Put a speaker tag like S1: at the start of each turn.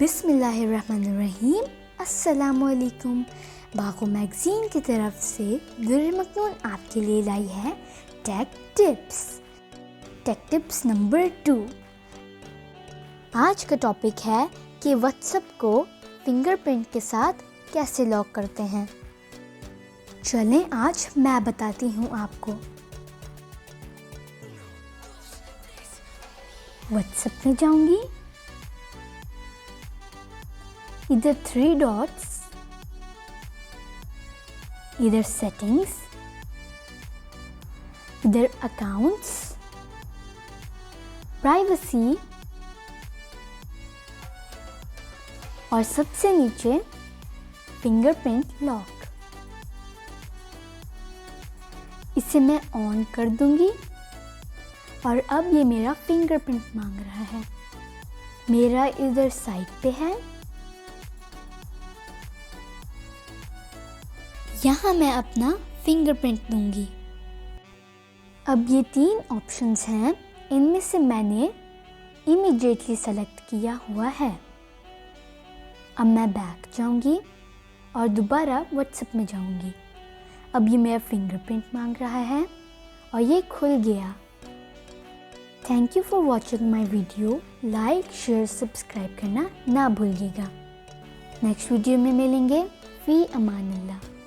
S1: बिस्मिल्लाहिर्रहमानिर्रहीम। अस्सलामुअलैकुम। बागो मैगज़ीन की तरफ से दुर्र मकनून आपके लिए लाई है take tips. Take tips number 2। आज का टॉपिक है कि व्हाट्सएप को फिंगरप्रिंट के साथ कैसे लॉक करते हैं। चलें आज मैं बताती हूँ आपको। व्हाट्सएप में जाऊँगी, इधर 3 डॉट्स, इधर सेटिंग्स, इधर अकाउंट्स, प्राइवेसी और सबसे नीचे फिंगरप्रिंट लॉक। इसे मैं ऑन कर दूंगी और अब ये मेरा फिंगरप्रिंट मांग रहा है। मेरा इधर साइड पे है। यहाँ मैं अपना फिंगरप्रिंट दूंगी। अब ये 3 ऑप्शंस हैं, इनमें से मैंने इमीडिएटली सेलेक्ट किया हुआ है। अब मैं बैक जाऊंगी और दोबारा व्हाट्सएप में जाऊंगी। अब ये मेरा फिंगरप्रिंट मांग रहा है और ये खुल गया। Thank you for watching my video. Like, share, subscribe करना ना भूलिएगा। नेक्स्ट वीडियो में मिलेंगे। फी अमानिल्लाह।